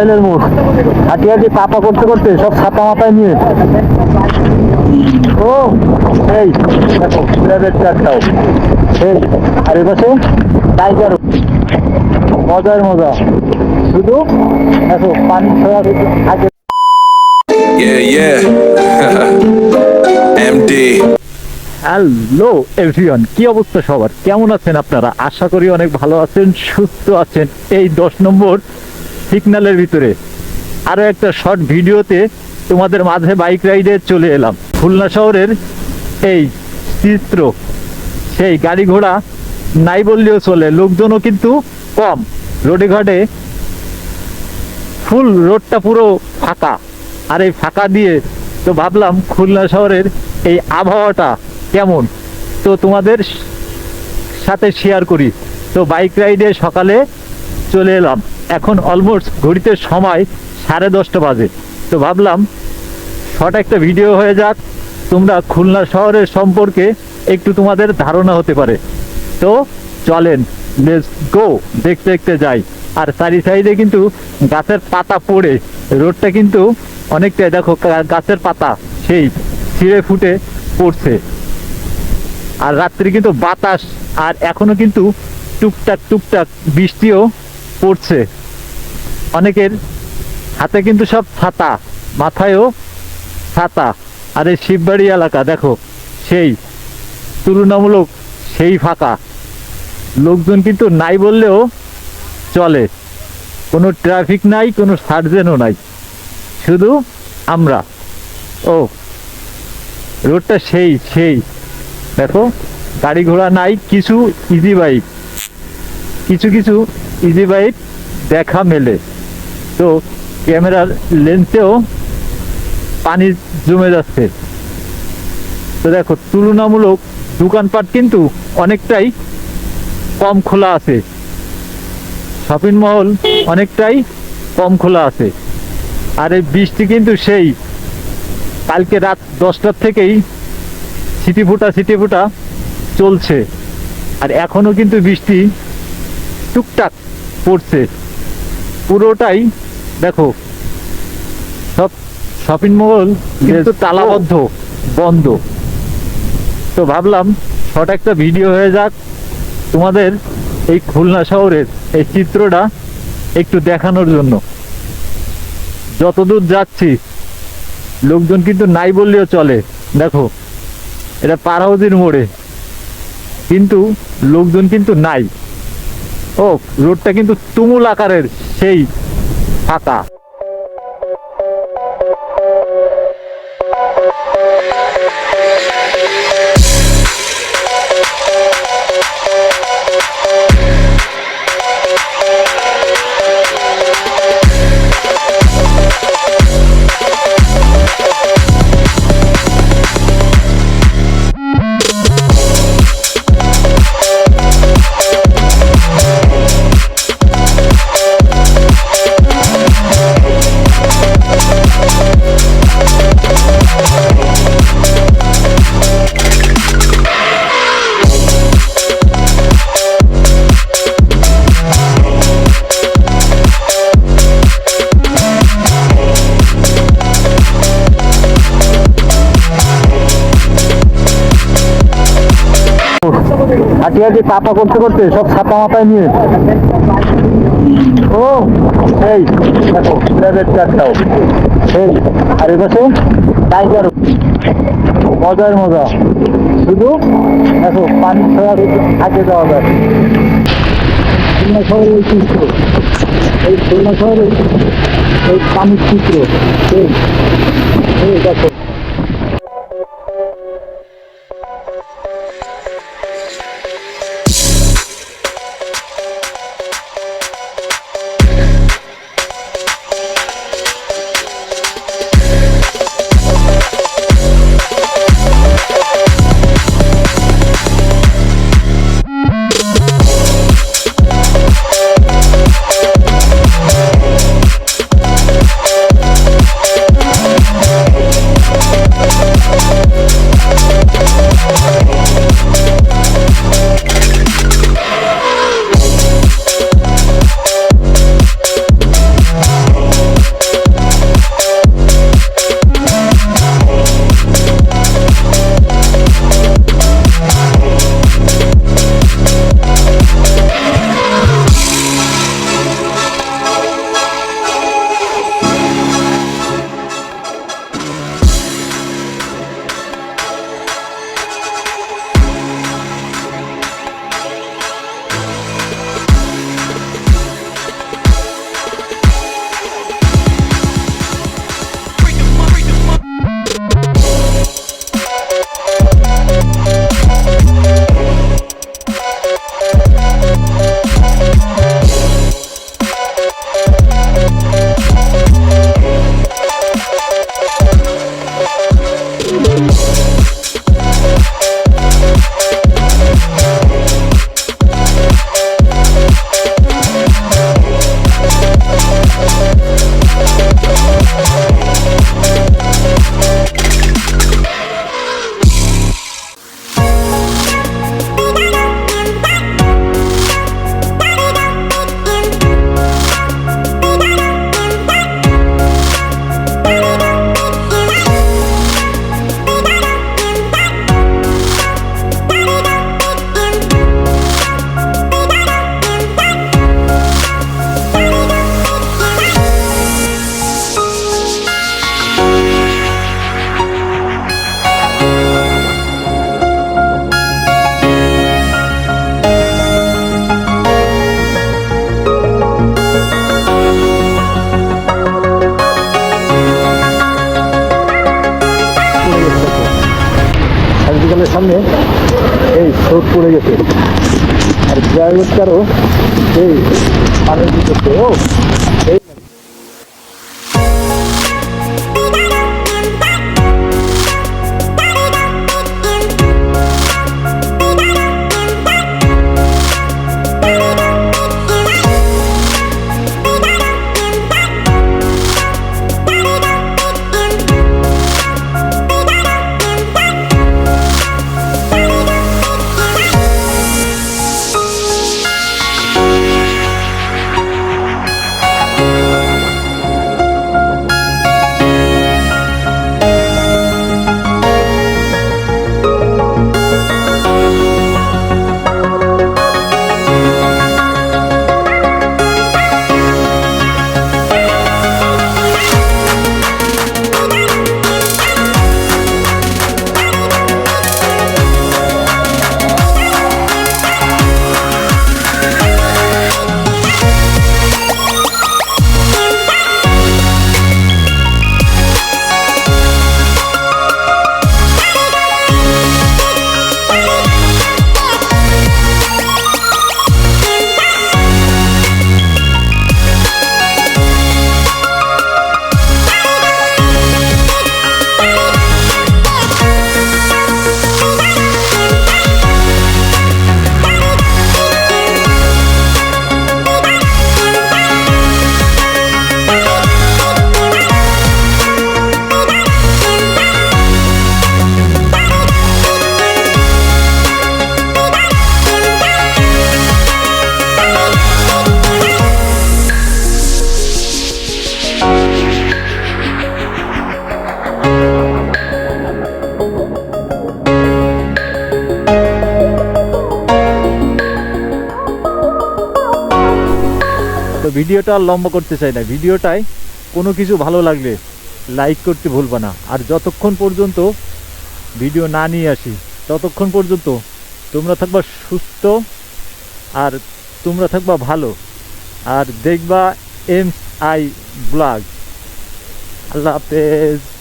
টাঙ্গাইলের মোড়। হাঁটি হাঁটি পাপা করতে করতে সব ছাতা মাথায় নিয়ে ও এই দেখো প্রাইভেট কারটাও এই আর এ পাশে টাইগার। মজার মজা শুধু দেখো পানি ছোঁয়া আগে। Yeah, yeah. MD. Hello everyone, কি অবস্থা সবার? কেমন আছেন আপনারা? আশা করি অনেক ভালো আছেন, সুস্থ আছেন। এই 10 নম্বর সিগন্যালের ভিতরে আরো একটা শর্ট ভিডিওতে তোমাদের মাঝে বাইক রাইডে চলে এলাম। খুলনা শহরের এই চিত্র, সেই গাড়ি ঘোড়া নাই বললেও চলে, লোকজনও কিন্তু কম। রোডে ঘাটে ফুল, রোডটা পুরো ফাঁকা। আর এই ফাঁকা দিয়ে তো ভাবলাম খুলনা শহরের এই আবহাওয়াটা কেমন, তো তোমাদের সাথে শেয়ার করি। তো বাইক রাইডে সকালে চলে এলাম, এখন অলমোস্ট ঘড়িতে সময় 10:30 বাজে। তো ভাবলাম শর্ট একটা ভিডিও হয়ে যাক, তোমরা খুলনা শহরের সম্পর্কে একটু তোমাদের ধারণা হতে পারে। তো চলেন, লেটস গো, দেখতে দেখতে যাই। আর চারি সাইডে কিন্তু গাছের পাতা পড়ে রোডটা কিন্তু অনেকটাই, দেখো গাছের পাতা সেই ছিঁড়ে ফুটে পড়ছে। আর রাত্রি কিন্তু বাতাস, আর এখনো কিন্তু টুকটাক টুকটাক বৃষ্টিও পড়ছে। অনেকের হাতে কিন্তু সব ছাতা, মাথায়ও ছাতা। আর এই শিববাড়ি এলাকা দেখো সেই তুলনামূলক সেই ফাঁকা, লোকজন কিন্তু নাই বললেও চলে। কোনো ট্রাফিক নাই, কোনো সার্জেনও নাই, শুধু আমরা। ও রোডটা সেই সেই দেখো, গাড়ি ঘোড়া নাই, কিছু ইজি বাইক, কিছু কিছু ইজি বাইক দেখা মেলে। তো ক্যামেরার লেন্সেও পানি জমে যাচ্ছে। তো দেখো তুলনামূলক দোকানপাট কিন্তু অনেকটাই কম খোলা আছে, শপিং মহল অনেকটাই কম খোলা আছে। আর এই বৃষ্টি কিন্তু সেই কালকে রাত 10টার থেকেই ছিটি ফুটা চলছে। আর এখনো কিন্তু বৃষ্টি টুকটাক পড়ছে। পুরোটাই দেখো সব শপিং মহল কিন্তু তালাবদ্ধ, বন্ধ। তো ভাবলাম শর্ট একটা ভিডিও হয়ে যাক, তোমাদের এই খুলনা শহরের এই চিত্রটা একটু দেখানোর জন্য। যতদূর যাচ্ছি লোকজন কিন্তু নাই বললেও চলে। দেখো এটা পার হাউসের মোড়ে, কিন্তু লোকজন কিন্তু নাই। ও রোডটা কিন্তু তুমুল আকারের সেই ফাঁকা। হাঁটি হাঁটি পাপা করতে করতে সব ছাতা মাথায় নিয়ে ও এই দেখো প্রাইভেট কারটাও এই আর এ পাশে টাইগার। মজার মজা শুধু দেখো পানি ছোঁয়া আগে যাওয়া যায়। খুলনা শহরের এই চিত্র, এই খুলনা শহরের এই পানির চিত্র এই দেখো। মেডিকেলের সামনে এই স্রোত পড়ে গেছে, আর ড্রাইভারটারও এই পানির ভিতরে ও এই তো ভিডিওটা আর লম্বা করতে চাই না। ভিডিওটায় কোনো কিছু ভালো লাগলে লাইক করতে ভুলবা না। আর যতক্ষণ পর্যন্ত ভিডিও না নিয়ে আসি ততক্ষণ পর্যন্ত তোমরা থাকবা সুস্থ, আর তোমরা থাকবা ভালো, আর দেখবা MI ব্লগ। আল্লাহ হাফেজ।